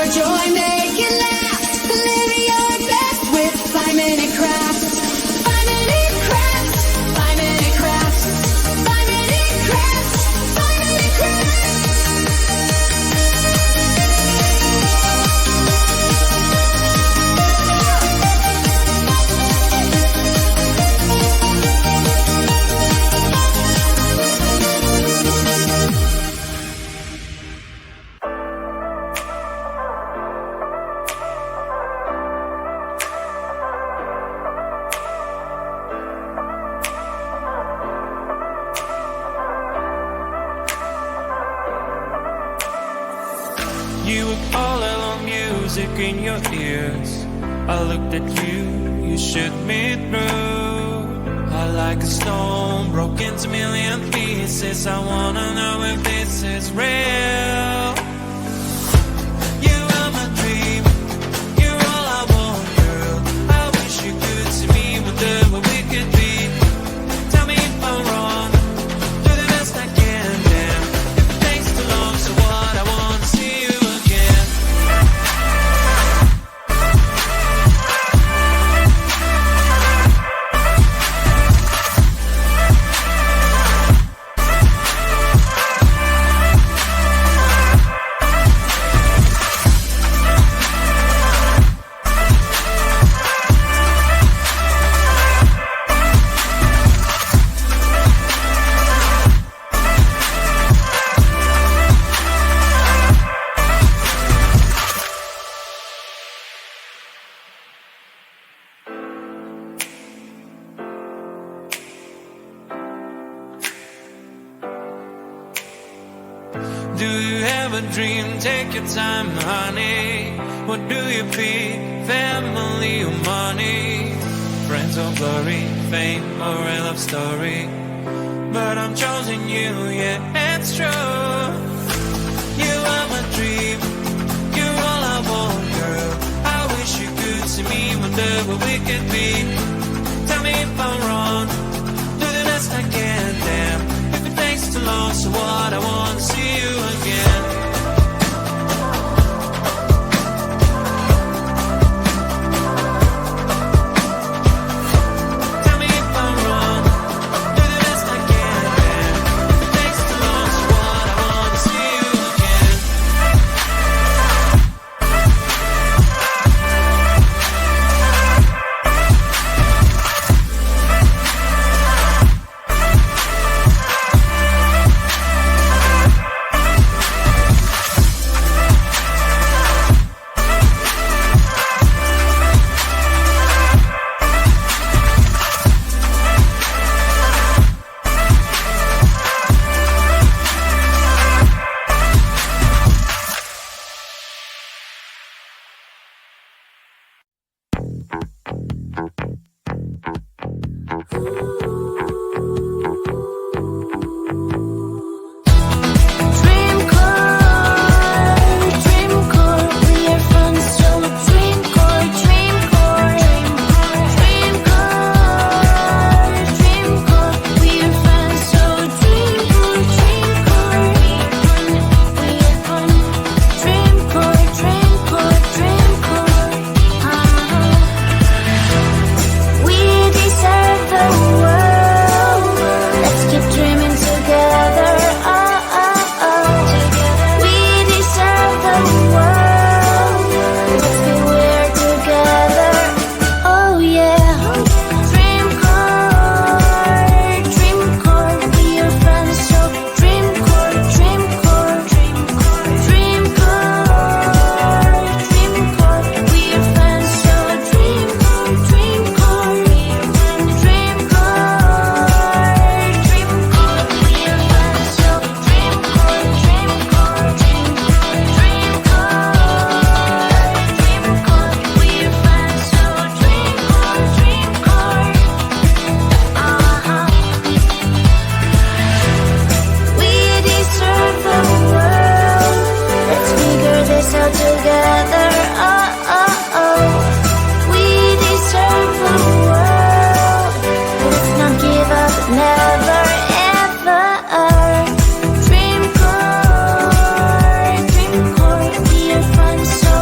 your joy, make it last. Live your best with 5-minute crafts. 5-minute crafts, 5-minute crafts, 5-minute crafts, 5-minute crafts. You were all alone, music in your ears. I looked at you, you shook me through. I like a stone, broke into million pieces. I wanna know if this is real. You are my dream, you're all I want, girl. I wish you could see me, whatever we could be. Tell me if I'm wrong, do the best I can, damn. If it takes too long, so what, I wanna see you again. Do you have a dream? Take your time, honey. What do you pick? Family or money? Friends or glory? Fame or a love story? But I'm choosing you, yeah, it's true. You are my dream, you're all I want, girl. I wish you could see me, whatever we could be. Tell me if I'm wrong, do the best I can, damn. If it takes too long, so what, I wanna see you again. Tell me if I'm wrong, do the best I can, damn. If it takes too long, so what, I wanna see you again. Dream car, be your friend, so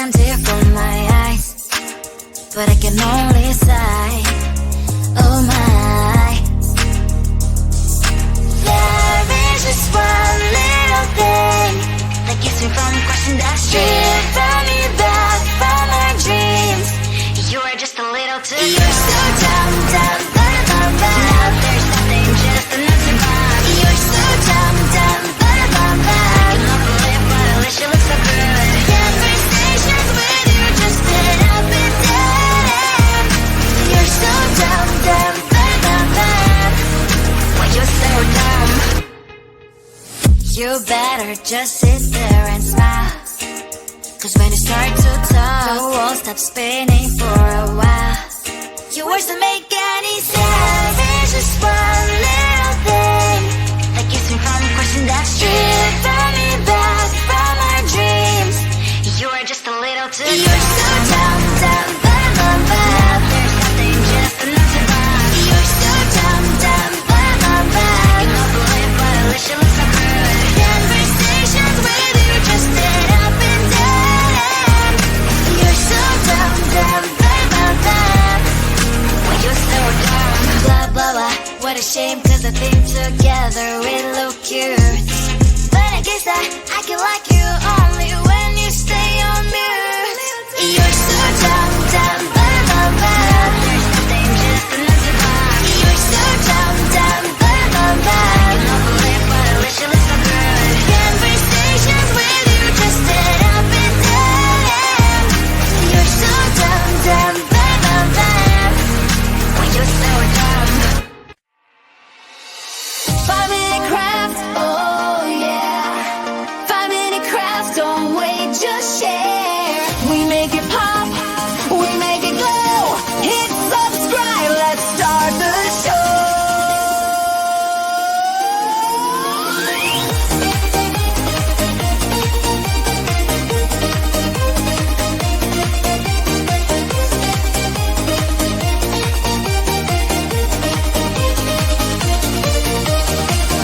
can't tear from my eyes, but I can only sigh. Oh my, there is just one little thing that keeps me from crossing that street. Drive me back from my dreams. You are just a little too young. You're so dumb, dumb, dumb, dumb, dumb. Now there's nothing, just enough to buy. You're so dumb, dumb, dumb, dumb, dumb. You love to live, but at least you look so good. Conversations with you just end up in dead. You're so dumb, dumb, dumb, dumb, dumb. Why you so dumb? You better just sit there and smile, 'cause when you start to talk, the world stops spinning for a while. Your words don't make any sense. There's just one little thing that keeps me from crossing that street. Drive me back from our dreams. You are just a little too young. You're so dumb, dumb, dumb, dumb, dumb. There's nothing, just enough to buy. You're so dumb, dumb, dumb, dumb, dumb. You love to live, but at least you look so good. Conversations with you just end up in dead. You're so dumb, dumb, dumb, dumb, dumb. Why you so dumb? Blah, blah, blah. What a shame, 'cause I think together we look cute. But I guess I can like you only when you stay on mute. You're so dumb, dumb, dumb, dumb, dumb. There's nothing, just enough to buy. You're so dumb, dumb, dumb, dumb, dumb. You love to live, but at least you look so good. Conversations with you just end up in dead. You're so dumb, dumb, dumb, dumb, dumb. Why you so dumb? 5-minute craft, oh yeah. 5-minute craft, don't wait, just share. We make it pop, we make it glow. Hit subscribe, let's start the show.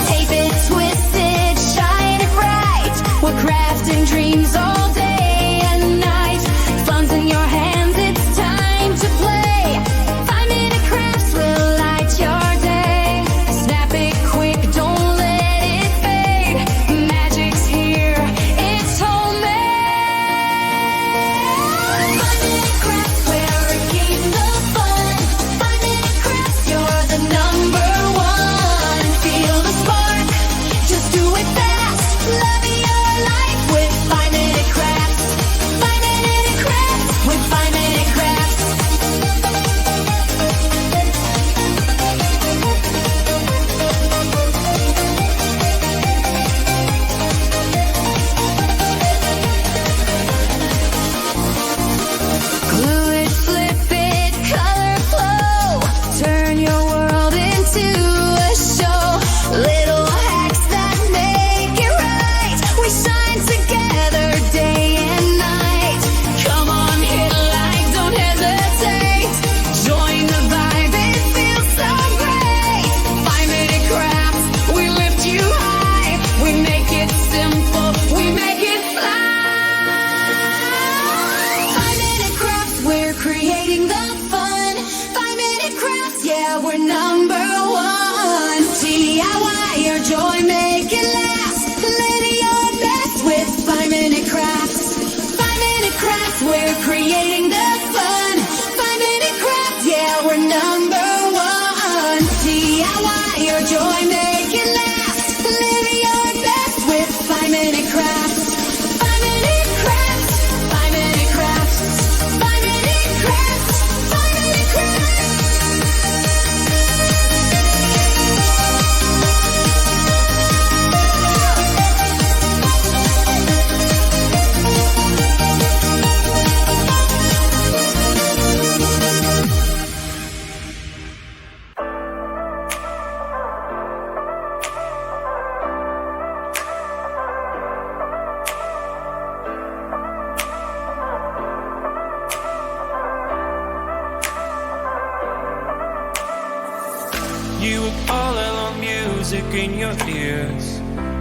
Tape it, twist it, shine it bright. We're crafting dreams all day and night. Fun's in your hands, it's time to play. 5-minute crafts will light your day. Snap it quick, don't let it fade. Magic's here, it's homemade. 5-minute crafts, where we keep the fun. 5-minute crafts, you're the number one. Feel the spark, just do it fast. Love your life with 5-minute crafts. 5-minute crafts with 5-minute crafts. Glue it, flip it, color flow. Turn your world into a show. Little hacks that make it right. We shine together day and night. Come on, hit like, don't hesitate. Join the vibe, it feels so great. 5-minute crafts, we lift you high. We make it simple, we make it fly. 5-minute crafts, we're creating the fun. 5-minute crafts, yeah, we're number one. DIY, your joy, make it last. Live your best with 5-minute crafts. 5-minute crafts, we're creating the fun. 5-minute crafts, yeah, we're number one. DIY, your joy, make it last. Live your best with 5-minute crafts. 5-minute crafts, 5-minute crafts, 5-minute crafts, 5-minute crafts. You were all alone, music in your ears.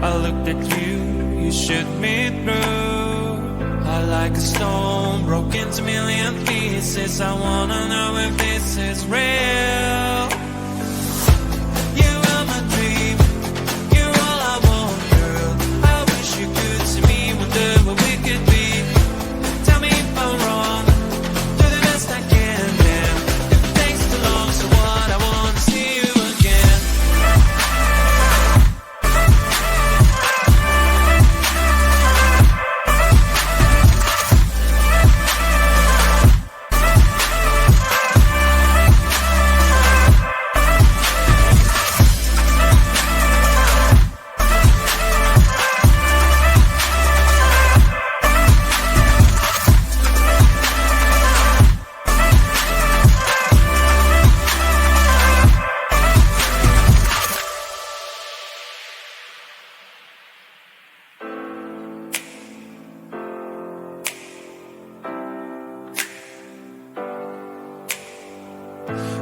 I looked at you, you shook me through. I heart like a stone, broke into million pieces. I wanna know if this is real. You are my dream, you're all I want, girl. I wish you could see me, wonder what we could be. Tell me if I'm wrong, do the best I can, yeah. If it takes too long, so what? I wanna see you again.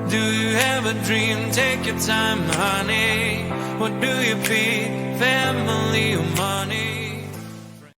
Do you have a dream? Take your time, honey. What do you pick? Family or money?